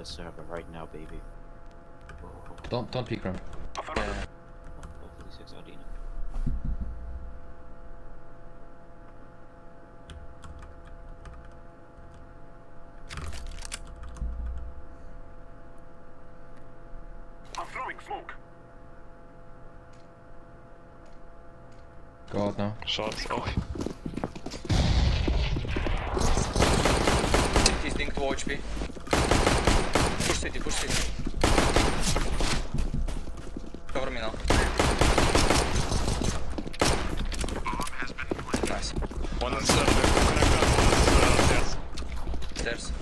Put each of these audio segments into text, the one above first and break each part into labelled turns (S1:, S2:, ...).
S1: server right now, baby.
S2: Don't peek ramp.
S1: Hopefully 6 Odina.
S3: I'm throwing smoke.
S2: Go out now.
S4: Shots off.
S5: He's linked to HP. Push city, push city. Cover me now. Nice.
S4: One is connector, stairs.
S5: Stairs.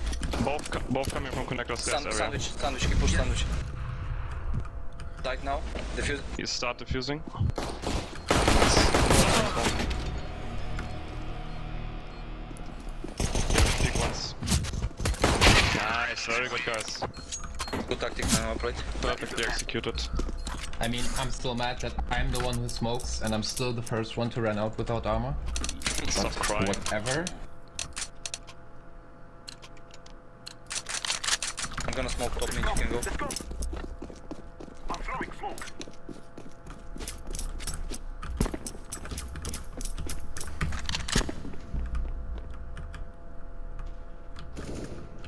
S4: Both coming from connector stairs area.
S5: Sandwich, keep push sandwich. Died now. Defuse.
S4: You start defusing. Peek once. Nice, very good guys.
S5: Good tactic now, upright.
S4: Perfectly executed.
S2: I mean, I'm still mad that I'm the one who smokes and I'm still the first one to run out without armor.
S4: Stop crying.
S2: Whatever.
S5: I'm gonna smoke top mid, you can go.
S3: Let's go. I'm throwing smoke.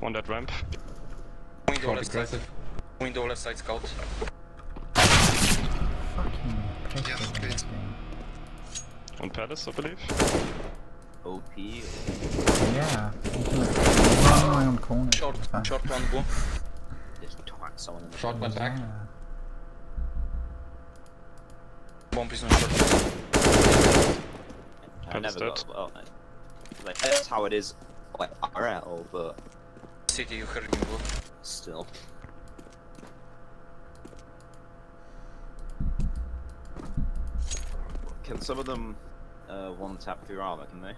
S4: On that ramp.
S5: Window
S2: Short
S5: left side.
S2: aggressive.
S5: Window left side scout.
S4: On palace, I believe.
S1: OP.
S6: Yeah. I'm my own corner.
S5: Short one, boom.
S1: Just twat someone in the
S2: Short went back.
S6: Yeah.
S5: Bomb is on short.
S1: I
S4: Palace
S1: never got
S4: dead.
S1: well. Like that's how it is, like RL, but
S5: City, you heard him go.
S1: still. Can some of them one tap through armor? Can they?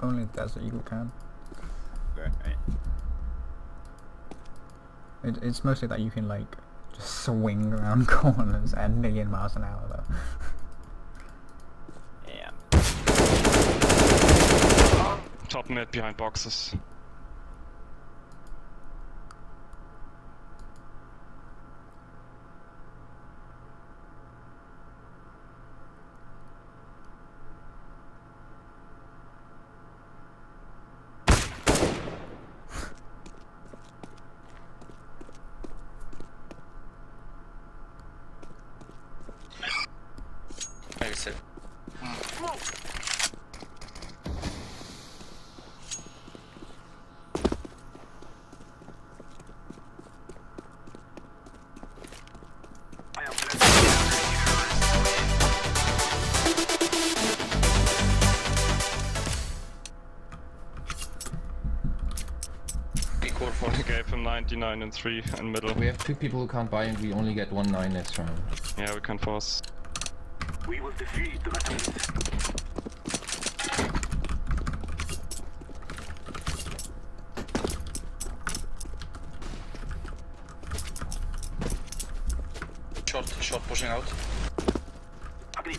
S6: Only Desert Eagle can.
S1: Right.
S6: It's mostly that you can like just swing around corners at a million miles an hour though.
S1: Yeah.
S4: Top mid behind boxes.
S5: Maybe said.
S3: I am
S5: Be core for
S4: I gave him 99 and 3 in middle.
S2: We have 2 people who can't buy and we only get 1-9 next round.
S4: Yeah, we can force.
S3: We will defeat the Latins.
S5: short pushing out.
S3: Agreed.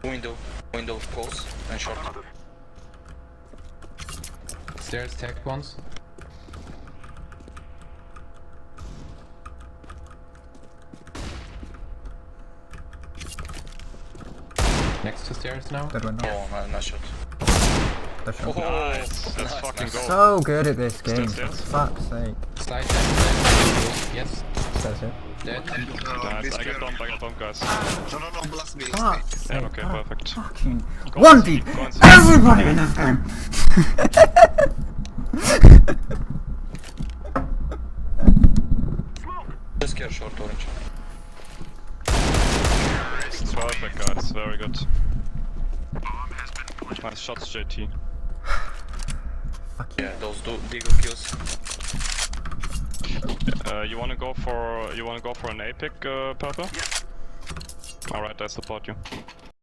S5: Window close and short.
S3: Another.
S2: Stairs tagged once. Next to stairs now.
S6: Dead one now.
S5: Oh, nice shot.
S6: That's shot.
S4: Nice, let's
S5: Nice,
S4: fucking
S5: nice.
S4: go.
S6: So good at this game. For
S4: Stairs.
S6: fuck's sake.
S2: Slide down. Yes.
S6: That's it.
S2: Dead.
S4: Nice, I get bomb guys.
S7: No, blast me.
S6: Fuck's sake.
S4: Yeah, okay,
S6: Oh,
S4: perfect.
S6: Fucking
S4: Go
S6: one
S4: on,
S6: deep.
S4: go on,
S6: Everybody in this game.
S5: Just care short orange.
S4: Perfect guys, very good. Nice shots, JT.
S6: Fuck you.
S5: Yeah, those deagle kills.
S4: You wanna go for an A pick, Purple?
S3: Yes.
S4: Alright, I support you.